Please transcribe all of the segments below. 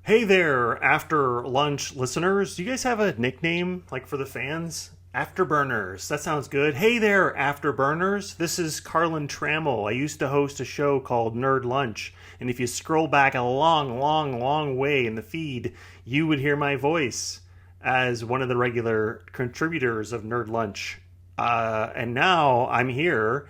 Hey there, after lunch listeners. Do you guys have a nickname like for the fans? Afterburners. That sounds good. Hey there, Afterburners. This is Carlin Trammell. I used to host a show called Nerd Lunch. And if you scroll back a long, long, long way in the feed, you would hear my voice as one of the regular contributors of Nerd Lunch. And now I'm here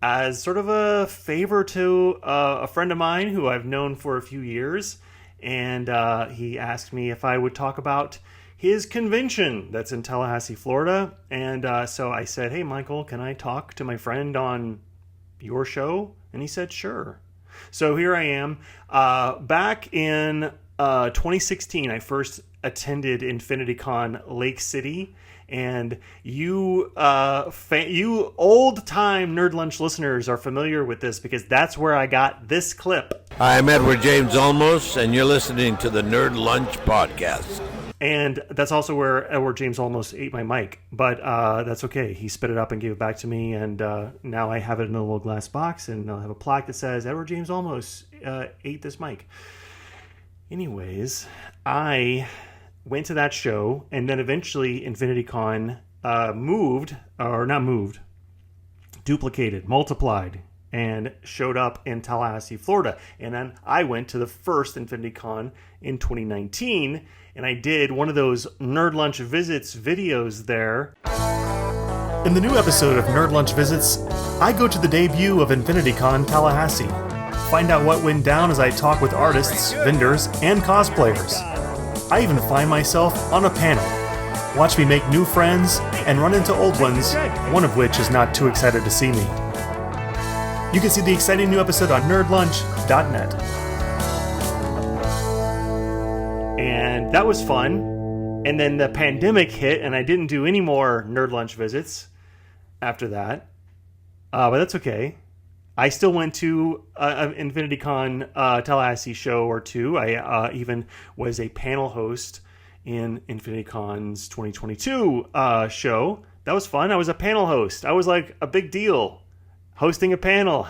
as sort of a favor to a friend of mine who I've known for a few years. And he asked me if I would talk about his convention that's in Tallahassee, Florida. And so I said, hey, Michael, can I talk to my friend on your show? And he said, sure. So here I am. Back in 2016, I first attended InfinityCon Lake City. And you old time Nerd Lunch listeners are familiar with this because that's where I got this clip. Hi, I'm Edward James Olmos, and you're listening to the Nerd Lunch Podcast. And that's also where Edward James almost ate my mic, but that's okay. He spit it up and gave it back to me, and now I have it in a little glass box, and I'll have a plaque that says Edward James almost ate this mic. Anyways, I went to that show, and then eventually InfinityCon duplicated, multiplied, and showed up in Tallahassee, Florida. And then I went to the first InfinityCon in 2019, and I did one of those Nerd Lunch Visits videos there. In the new episode of Nerd Lunch Visits, I go to the debut of InfinityCon Tallahassee. Find out what went down as I talk with artists, vendors, and cosplayers. I even find myself on a panel. Watch me make new friends and run into old ones, one of which is not too excited to see me. You can see the exciting new episode on nerdlunch.net. And that was fun. And then the pandemic hit, and I didn't do any more Nerd Lunch visits after that. But that's okay. I still went to an InfinityCon Tallahassee show or two. I even was a panel host in InfinityCon's 2022 show. That was fun. I was a panel host. I was like a big deal, hosting a panel.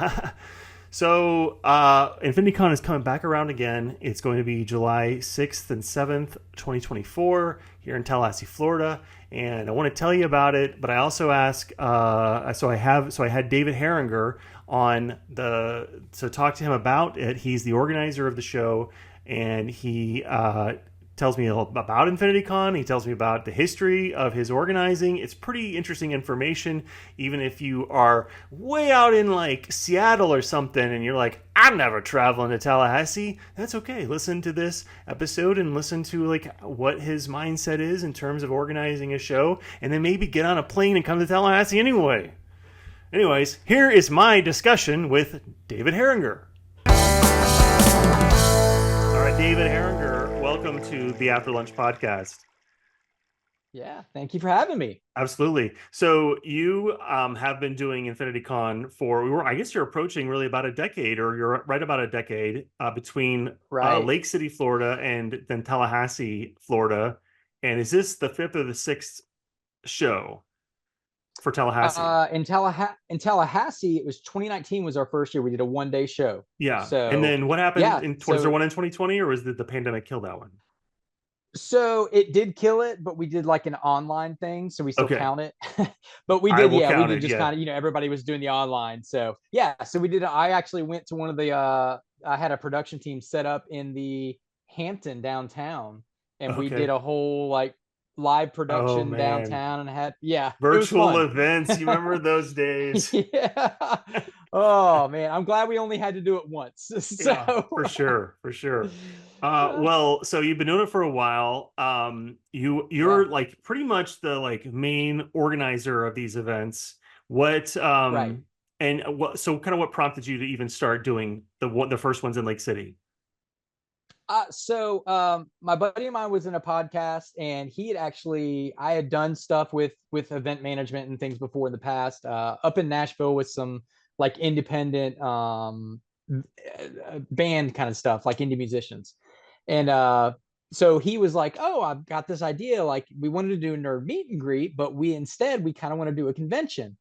So InfinityCon is coming back around again. It's going to be July 6th and 7th, 2024 here in Tallahassee, Florida. And I want to tell you about it, but I also ask, so I had David Heringer on to talk to him about it. He's the organizer of the show, and he tells me about InfinityCon. He tells me about the history of his organizing. It's pretty interesting information, even if you are way out in like Seattle or something and you're like, I'm never traveling to Tallahassee. That's okay. Listen to this episode and listen to like what his mindset is in terms of organizing a show, and then maybe get on a plane and come to Tallahassee anyway. Anyways, here is my discussion with David Heringer. All right, David Heringer, welcome to the After Lunch Podcast. Yeah, thank you for having me. Absolutely. So you have been doing InfinityCon I guess you're approaching really about a decade, or you're right about a decade between Lake City, Florida, and then Tallahassee, Florida. And is this the fifth or the sixth show for Tallahassee? In Tallahassee, it was 2019 was our first year. We did a one-day show. Yeah. So, and then what happened was there one in 2020, or was the pandemic kill that one? So it did kill it, but we did like an online thing, so we still count it. But we did, we did just kind of, everybody was doing the online. So yeah, so we did. I actually went to one of the. I had a production team set up in the Hampton downtown, and we did a whole like live production downtown, and had virtual events. You remember those days? Yeah. Oh man, I'm glad we only had to do it once. So yeah, for sure. Well, so you've been doing it for a while. You're like pretty much the like main organizer of these events. What and what? So kind of what prompted you to even start doing the first ones in Lake City? So my buddy of mine was in a podcast, and I had done stuff with event management and things before in the past, up in Nashville with some like independent band kind of stuff, like indie musicians. And so he was like, oh, I've got this idea. Like we wanted to do a nerd meet and greet, but we kind of want to do a convention.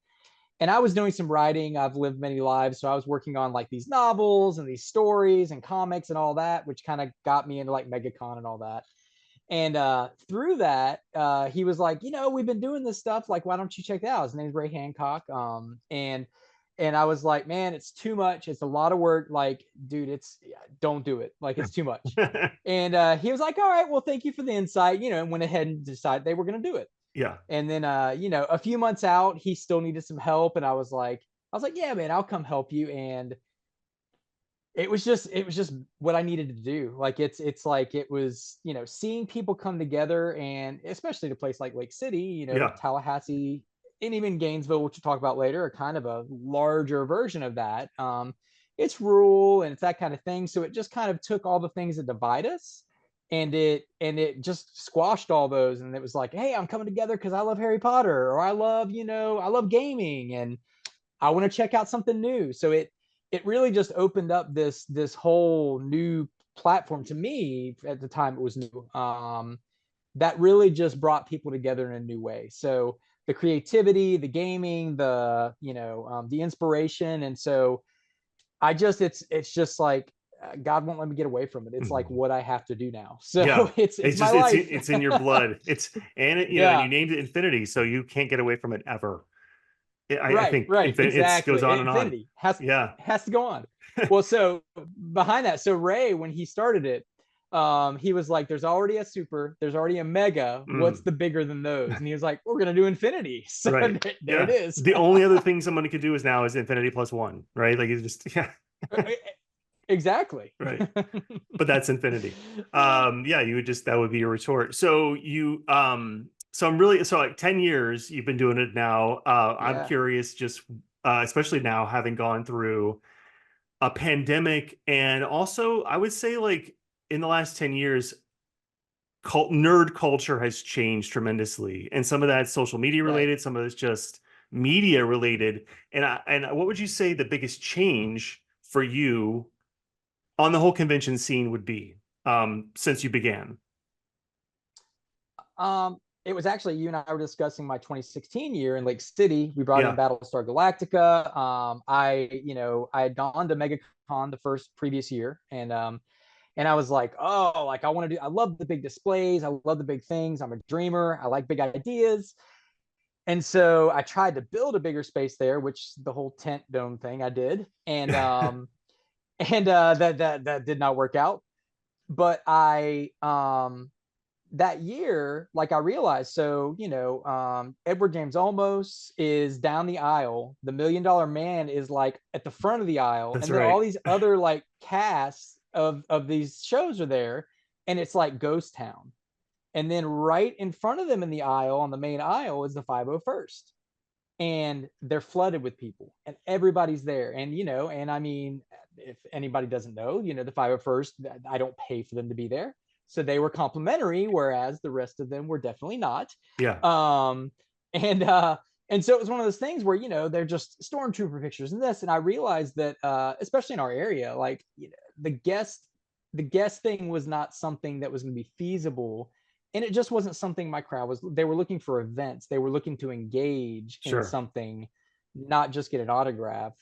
and I was doing some writing. I've lived many lives, so I was working on like these novels and these stories and comics and all that, which kind of got me into like MegaCon and all that. And through that, he was like, we've been doing this stuff. Like, why don't you check that out? His name's Ray Hancock. And I was like, man, it's too much. It's a lot of work. Like, dude, don't do it. Like, it's too much. And he was like, all right, well, thank you for the insight. And went ahead and decided they were going to do it. Yeah. And then, a few months out, he still needed some help. And I was like, yeah, man, I'll come help you. And it was just what I needed to do. Like it's like it was, seeing people come together, and especially to a place like Lake City, Yeah. Tallahassee, and even Gainesville, which we'll talk about later, are kind of a larger version of that. It's rural and it's that kind of thing. So it just kind of took all the things that divide us, and it just squashed all those. And it was like, hey, I'm coming together because I love Harry Potter, or I love gaming, and I want to check out something new. So it really just opened up this whole new platform to me. At the time it was new, that really just brought people together in a new way. So the creativity, the gaming, the inspiration. And so it's just like, God won't let me get away from it. It's like what I have to do now. So yeah. it's just my life. it's in your blood. And you named it Infinity, so you can't get away from it ever. I think Exactly. it goes on and Infinity on. has to go on. Well, so behind that, so Ray, when he started it, he was like, there's already a super, there's already a mega. What's the bigger than those? And he was like, we're going to do Infinity. So right. there it is. The only other thing somebody could do is Infinity plus one, right? Like it's just, Exactly. Right. But that's Infinity. You would that would be your retort. So so like 10 years you've been doing it now. I'm curious, just especially now having gone through a pandemic, and also I would say like in the last 10 years, nerd culture has changed tremendously, and some of that's social media related, some of it's just media related. And what would you say the biggest change for you on the whole convention scene would be since you began? It was actually, you and I were discussing my 2016 year in Lake City. We brought in Yeah. Battlestar Galactica. I had gone to MegaCon the previous year, and I was like, oh, like I love the big displays. I love the big things. I'm a dreamer. I like big ideas. And so I tried to build a bigger space there, which the whole tent dome thing I did. And that did not work out. But that year, like I realized, so Edward James Olmos is down the aisle. The $1 Million Man is like at the front of the aisle. That's and there right. are all these other like casts of these shows are there, and it's like ghost town. And then right in front of them in the aisle, on the main aisle, is the 501st. And they're flooded with people, and everybody's there. And and I mean, if anybody doesn't know, the 501st, I don't pay for them to be there. So they were complimentary, whereas the rest of them were definitely not. Yeah. And so it was one of those things where, they're just stormtrooper pictures and this. And I realized that, especially in our area, like, the guest thing was not something that was going to be feasible. And it just wasn't something my crowd they were looking for events. They were looking to engage in something, not just get an autograph.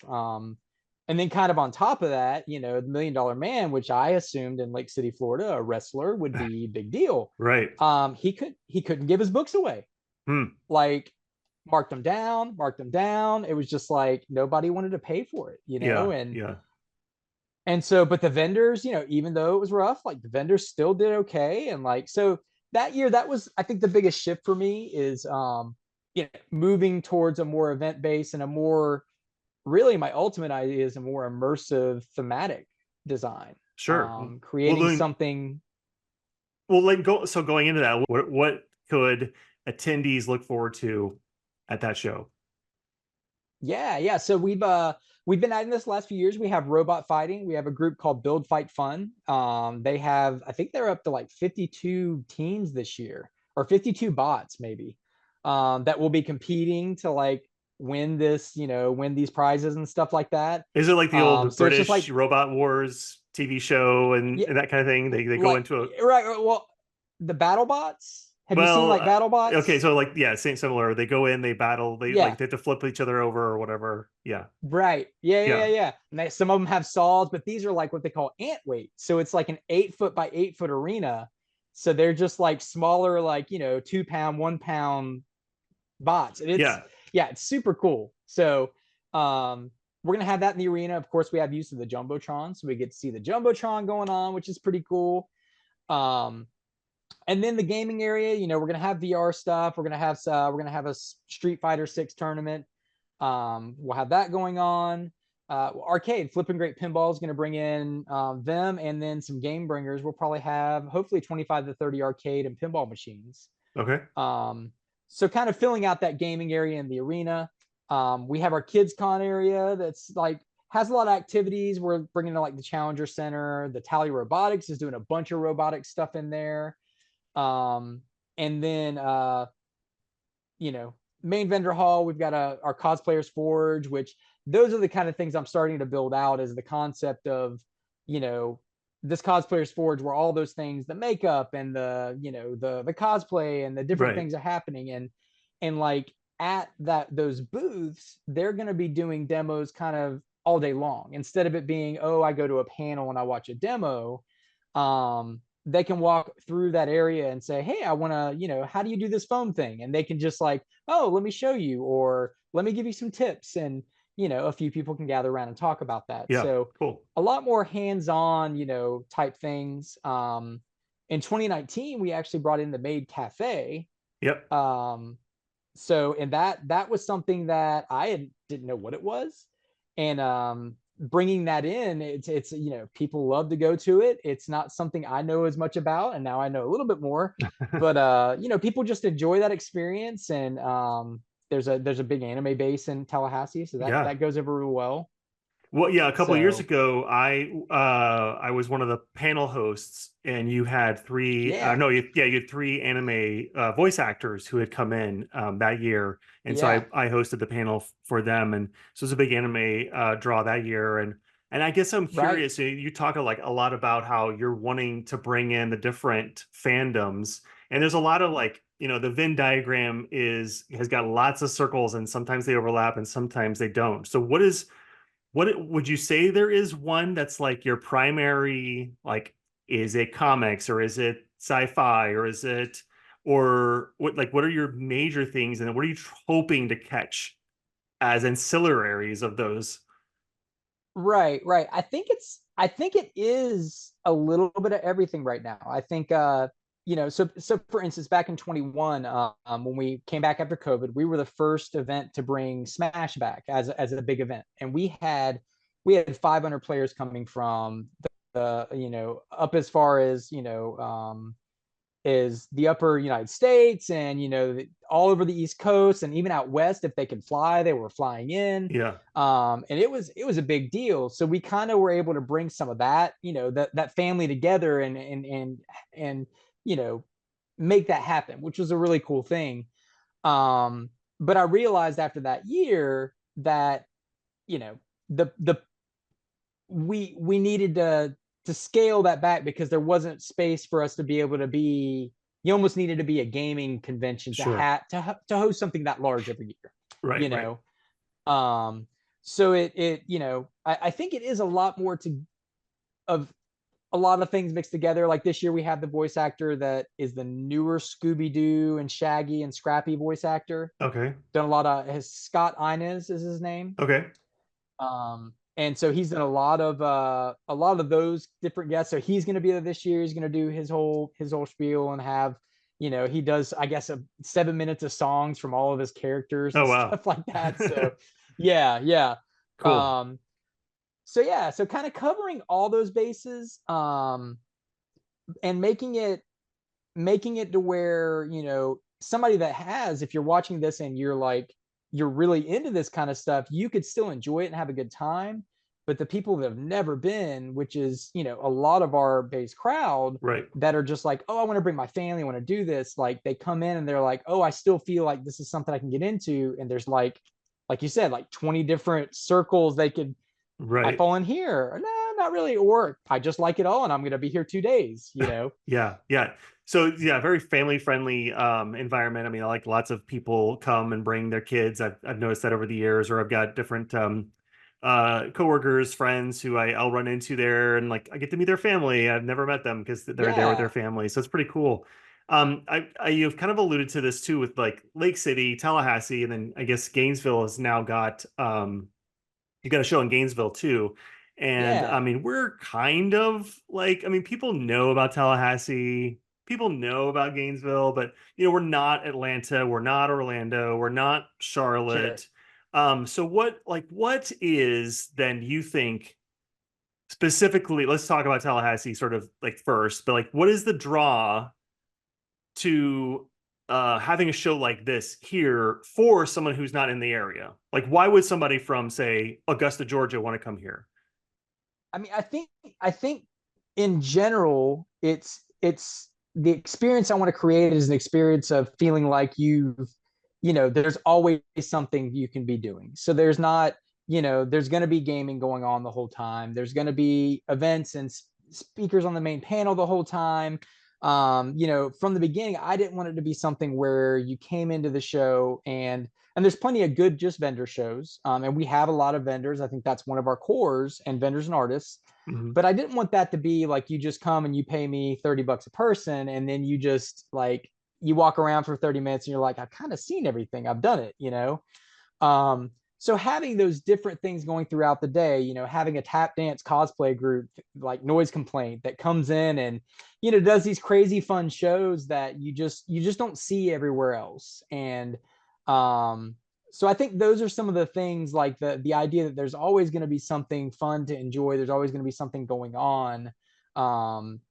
And then kind of on top of that, the $1 Million Man, which I assumed in Lake City, Florida, a wrestler would be a big deal. Right. He couldn't give his books away. Like, marked them down. It was just like nobody wanted to pay for it, And so, but the vendors, even though it was rough, like the vendors still did okay. And like, so that year, that was, I think, the biggest shift for me is, moving towards a more event based and a more, really my ultimate idea is a more immersive thematic design. Sure. Creating something. Well, going into that, what could attendees look forward to at that show? Yeah. So we've been adding this last few years. We have robot fighting. We have a group called Build Fight Fun. They have, I think they're up to like 52 teams this year, or 52 bots maybe, that will be competing to like win these prizes and stuff like that. Is it like the old British like Robot Wars TV show and that kind of thing? They go into right. Well, the battle bots Have you seen Well, like battle okay, bots? so like yeah, same similar. They go in, they battle, Yeah. they have to flip each other over or whatever. Yeah, Right. Yeah, yeah, yeah, yeah, yeah. And some of them have saws, but these are like what they call ant weight. So it's like an 8 foot by 8 foot arena. So they're just like smaller, like, 2 pound, 1 pound bots. And it's, yeah. yeah, it's super cool. So we're gonna have that in the arena. Of course, we have use of the Jumbotron. So we get to see the Jumbotron going on, which is pretty cool. Um, and then the gaming area, we're gonna have VR stuff. We're gonna have a Street Fighter 6 tournament. We'll have that going on. Arcade Flipping Great Pinball is going to bring in them, and then some game bringers. We'll probably have hopefully 25 to 30 arcade and pinball machines. Okay, Um, so kind of filling out that gaming area in the arena. We have our kids con area that's like has a lot of activities. We're bringing in like the Challenger Center. The Tally Robotics is doing a bunch of robotic stuff in there. Um, and then you know, main vendor hall, we've got our cosplayers forge, which those are the kind of things I'm starting to build out as the concept of, you know, this cosplayers forge where all those things, the makeup and the cosplay and the different right. things are happening. And like at those booths, they're going to be doing demos kind of all day long instead of it being, oh, I go to a panel and I watch a demo. They can walk through that area and say, hey, I want to, how do you do this foam thing? And they can just like, oh, let me show you, or let me give you some tips. And, a few people can gather around and talk about that. Yeah, So cool. a lot more hands-on, type things. In 2019, we actually brought in the Maid Cafe. Yep. And that was something that didn't know what it was. And bringing that in, it's people love to go to it. It's not something I know as much about, and now I know a little bit more. But people just enjoy that experience. And there's a big anime base in Tallahassee, so that Yeah. that goes over real well. Well, yeah, a couple of years So ago, I was one of the panel hosts, and you had three yeah, no, you had three anime voice actors who had come in that year, and so yeah, I hosted the panel for them, and so it was a big anime draw that year, and I guess I'm right. curious. You talk like a lot about how you're wanting to bring in the different fandoms, and there's a lot of like the Venn diagram has got lots of circles, and sometimes they overlap, and sometimes they don't. So would you say there is one that's like your primary, like, is it comics or is it sci-fi or is it, or what are your major things and what are you hoping to catch as ancillaries of those? Right, right. I think it is a little bit of everything right now. I think so for instance, back in 21, when we came back after COVID, we were the first event to bring Smash back as a big event. And we had 500 players coming from up as far as, is the upper United States and all over the East Coast, and even out west if they could fly, they were flying in. Yeah, And it was a big deal. So we kind of were able to bring some of that, that family together and make that happen, which was a really cool thing. But I realized after that year that you know the we needed to scale that back because there wasn't space for us to be able to be. You almost needed to be a gaming convention to sure. have to host something that large every year. Right, You right. know, so I think it is a lot more of a lot of things mixed together. Like this year, we have the voice actor that is the newer Scooby Doo and Shaggy and Scrappy voice actor. Okay. Done a lot of his Scott Inez is his name. Okay. And so he's done a lot of those different guests. So he's going to be there this year. He's going to do his whole spiel and have, he does, I guess, 7 minutes of songs from all of his characters Oh and wow. stuff like that. So yeah, yeah. Cool. Um, so yeah, so kind of covering all those bases, and making it to where, somebody that has, if you're watching this and you're really into this kind of stuff, you could still enjoy it and have a good time. But the people that have never been, which is, a lot of our base crowd Right. that are just like, oh, I want to bring my family, I want to do this. Like they come in and they're like, oh, I still feel like this is something I can get into. And there's like you said, like 20 different circles I Right. fall in here. No, not really. Or I just like it all and I'm going to be here 2 days. Yeah. Yeah. So yeah, very family friendly environment. I mean, like lots of people come and bring their kids. I've noticed that over the years, or I've got different coworkers, friends who I'll run into there, and like I get to meet their family. I've never met them because they're there with their Yeah, family, so it's pretty cool. You've kind of alluded to this too with like Lake City, Tallahassee, and then I guess Gainesville has now got you got a show in Gainesville too. And I yeah, mean, we're kind of like, I mean, people know about Tallahassee, people know about Gainesville, but we're not Atlanta, we're not Orlando, we're not sure. Charlotte. So what is then you think specifically, let's talk about Tallahassee sort of like first, but like what is the draw to having a show like this here for someone who's not in the area? Like, why would somebody from, say, Augusta, Georgia, want to come here? I mean, I think in general, it's the experience I want to create is an experience of feeling like there's always something you can be doing. So there's not, there's going to be gaming going on the whole time. There's going to be events and speakers on the main panel the whole time. From the beginning, I didn't want it to be something where you came into the show and there's plenty of good just vendor shows, and we have a lot of vendors. I think that's one of our cores, and vendors and artists. Mhm. But I didn't want that to be like you just come and you pay me $30 a person, and then you just like you walk around for 30 minutes and you're like, I've kind of seen everything, I've done it. So having those different things going throughout the day, having a tap dance cosplay group like Noise Complaint that comes in and does these crazy fun shows that you just don't see everywhere else. And um so I think those are some of the things, like the idea that there's always going to be something fun to enjoy, there's always going to be something going on.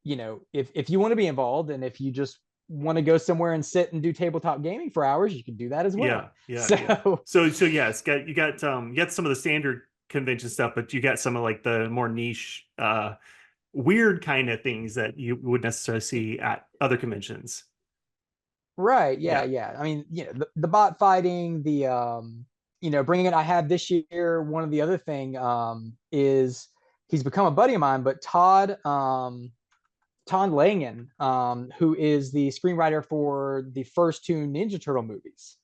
If you want to be involved, and if you just want to go somewhere and sit and do tabletop gaming for hours, you can do that as Yeah, well. yeah, yeah. So So yeah, you got some of the standard convention stuff, but you got some of like the more niche, weird kind of things that you would necessarily see at other conventions. right, yeah, Yeah, yeah. I mean, the bot fighting, bringing it. I had this year. One of the other thing is he's become a buddy of mine, but Todd Langen, who is the screenwriter for the first two Ninja Turtle movies,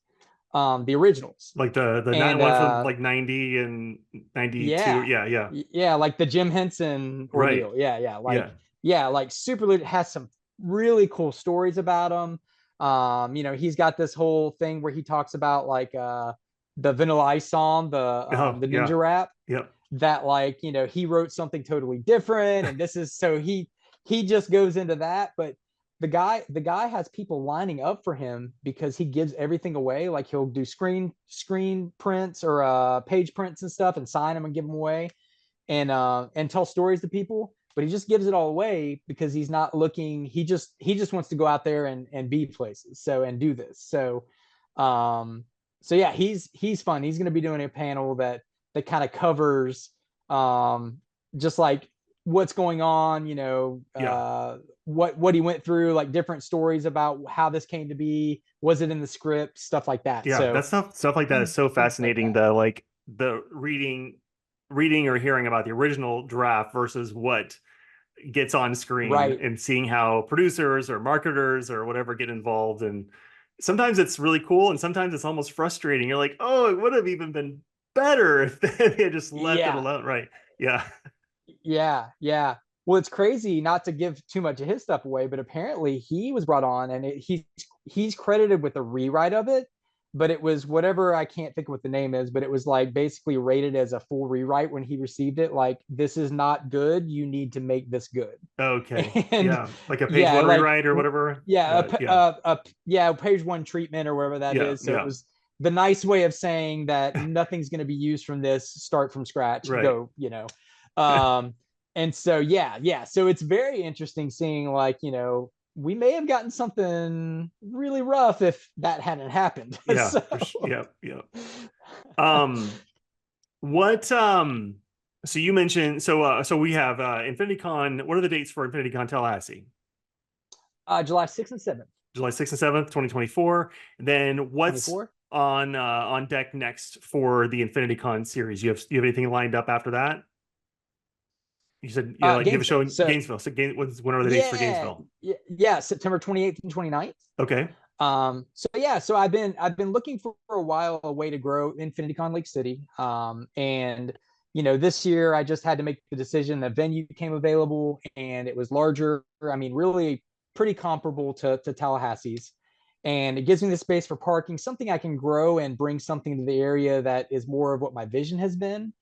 the originals. like the night And one from like 90 and 92. yeah, Yeah, yeah, yeah, like the Jim Henson right. ordeal. Yeah, yeah, Yeah. like Super Loot has some really cool stories about him. He's got this whole thing where he talks about like the Vanilla Ice song, Oh, the yeah. ninja rap, Yep. that like he wrote something totally different, and this is so he just goes into that. But the guy has people lining up for him because he gives everything away. Like he'll do screen prints or page prints and stuff and sign them and give them away, and tell stories to people. But he just gives it all away because he's not looking. He just wants to go out there and be places, so, and do this. Um so yeah, he's fun. He's going to be doing a panel that kind of covers um just like what's going on, Yeah. what he went through, like different stories about how this came to be, was it in the script, stuff like that. Yeah, So that stuff like that is fun so fun stuff fascinating. that. The reading or hearing about the original draft versus what gets on screen, Right. and seeing how producers or marketers or whatever get involved. And sometimes it's really cool, and sometimes it's almost frustrating. You're like, oh, it would have even been better if they had just left it Yeah. alone. Right. Yeah. Yeah, yeah. Well, it's crazy, not to give too much of his stuff away, but apparently he was brought on, and he's credited with a rewrite of it, but it was whatever, I can't think of what the name is, but it was like basically rated as a full rewrite when he received it. Like, this is not good. You need to make this good. Okay. And Yeah. Like a page yeah, one like rewrite or whatever. yeah, Yeah. yeah, page one treatment or whatever that Yeah. is. So it Yeah. was the nice way of saying that nothing's going to be used from this. Start from scratch. Right. Go. Um, and so yeah, yeah. So it's very interesting seeing like we may have gotten something really rough if that hadn't happened. Yeah. So Yeah. Yeah. Um, what so you mentioned so we have Infinity Con. What are the dates for Infinity Con Tallahassee? July 6th and 7th, July 6th and 7th, 2024. And then what's 24. on deck next for the Infinity Con series? You have anything lined up after that? You said you like you have a show Gainesville. in So Gainesville. So when are the dates for yeah, Gainesville? yeah, September 28th and 29th. Okay. So yeah, so I've been looking for a while a way to grow InfinityCon Lake City. And this year I just had to make the decision. The venue became available and it was larger. I mean, really pretty comparable to Tallahassee's. And it gives me the space for parking, something I can grow and bring something to the area that is more of what my vision has been.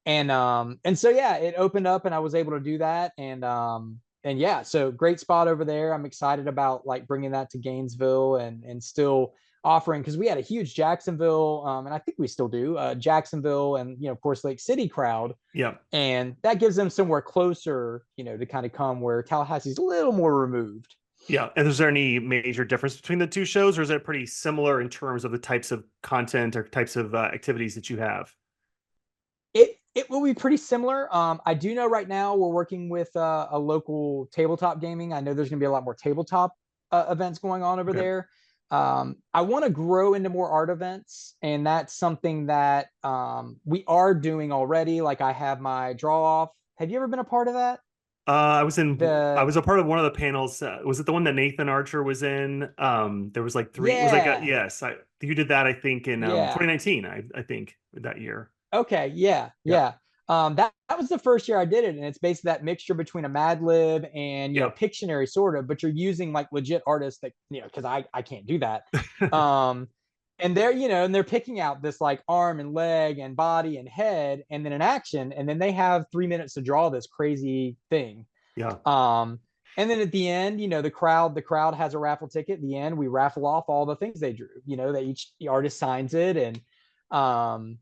And so yeah, it opened up and I was able to do that. And yeah, so great spot over there. I'm excited about like bringing that to Gainesville and still offering, because we had a huge Jacksonville, and I think we still do, Jacksonville and of course Lake City crowd, Yeah. and that gives them somewhere closer, to kind of come, where Tallahassee's a little more removed. Yeah. And is there any major difference between the two shows, or is it pretty similar in terms of the types of content or types of activities that you have? It will be pretty similar. I do know right now we're working with a local tabletop gaming. I know there's going to be a lot more tabletop events going on over Okay. there. I want to grow into more art events, and that's something that we are doing already. Like I have my draw off. Have you ever been a part of that? I The was a part of one of the panels. Was it the one that Nathan Archer was in? There was like three. It was like Yeah, yes. You did that. I think in yeah. 2019. I think that year. Okay, yeah, Yeah. yeah. That was the first year I did it, and it's basically that mixture between a Mad Lib and Yeah. Pictionary sort of, but you're using like legit artists that because I can't do that. Um, and they're picking out this like arm and leg and body and head, and then an action, and then they have 3 minutes to draw this crazy thing. Yeah. Um, and then at the end, the crowd has a raffle ticket. At the end, we raffle off all the things they drew. That each the artist signs it, and um,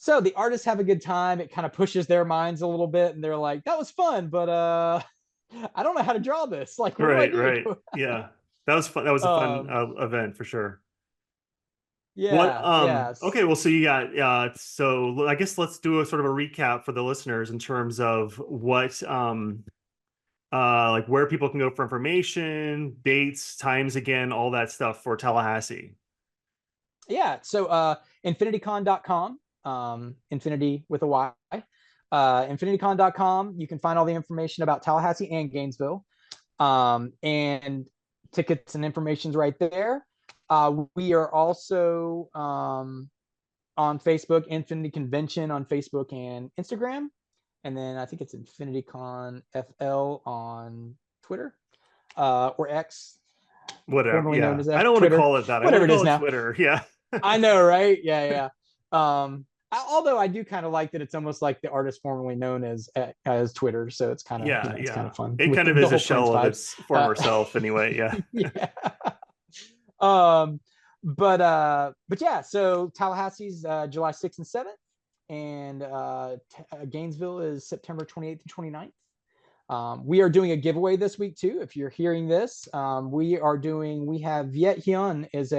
so the artists have a good time. It kind of pushes their minds a little bit, and they're like, "That was fun, but I don't know how to draw this. Like, what do I Right. do?" Right. Yeah. That was fun. That was a fun um, event for sure. What? yeah, yes, Okay. Well, so you got. So I guess let's do a sort of a recap for the listeners in terms of what like where people can go for information, dates, times again, all that stuff for Tallahassee. yeah. So infinitycon.com, infinity with a Y. Infinitycon.com. You can find all the information about Tallahassee and Gainesville. And tickets and information's right there. We are also on Facebook, Infinity Convention on Facebook and Instagram. And then I think it's InfinityCon FL on Twitter, or X, Whatever. formerly known Yeah. as I don't want to Twitter, call it that. I want whatever to it is call it now. Twitter. Yeah. I know, right? Yeah, yeah. Although I do kind of like that it's almost like the artist formerly known as Twitter, so it's kind of Yeah. it's kind Yeah. of fun It with kind the, of the is a whole Cringe shell of vibes. its Uh, former self anyway. Yeah. yeah. But yeah, so Tallahassee's July 6th and 7th, and Gainesville is September 28th and 29th. We are doing a giveaway this week too. If you're hearing this, we have Viet Hyun is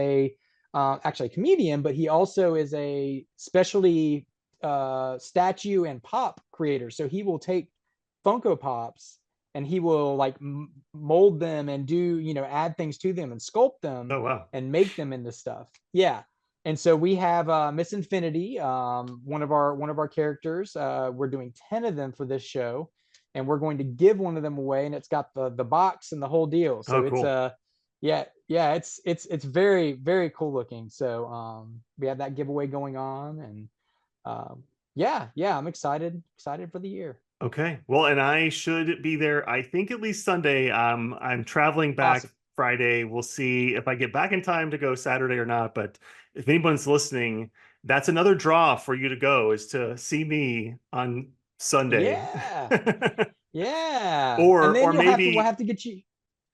actually a comedian, but he also is a specialty statue and pop creator. So he will take Funko Pops and he will like mold them and do add things to them and sculpt them Oh wow. and make them into stuff. Yeah. And so we have Miss Infinity, one of our characters. We're doing 10 of them for this show, and we're going to give one of them away, and it's got the box and the whole deal. Oh So it's cool. yeah, it's very, very cool looking. So we have that giveaway going on, and yeah, I'm excited for the year. Okay. Well, and I should be there, I think at least Sunday. I'm traveling back Awesome. Friday. We'll see if I get back in time to go Saturday or not. But if anyone's listening, that's another draw for you to go is to see me on Sunday. Yeah, yeah, or and then or we'll maybe have to get you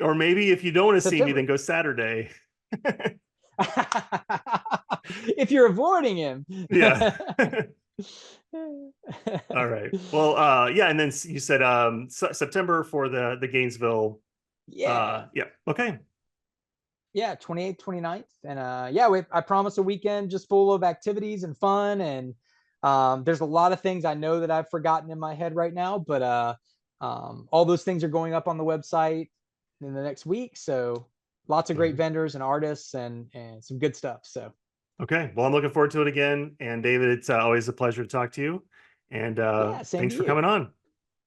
or maybe if you don't want to see me, then September. go Saturday. If you're avoiding him. Yeah. All right. Well, yeah, and then you said September for the Gainesville. Yeah. Yeah. Okay. Yeah, 28th, 29th. And yeah, I promise a weekend just full of activities and fun. And there's a lot of things I know that I've forgotten in my head right now, but all those things are going up on the website in the next week. So lots of great Mhm. vendors and artists and some good stuff. So Okay. Well, I'm looking forward to it again. And David, it's always a pleasure to talk to you. And yeah, same thanks to for you. coming on.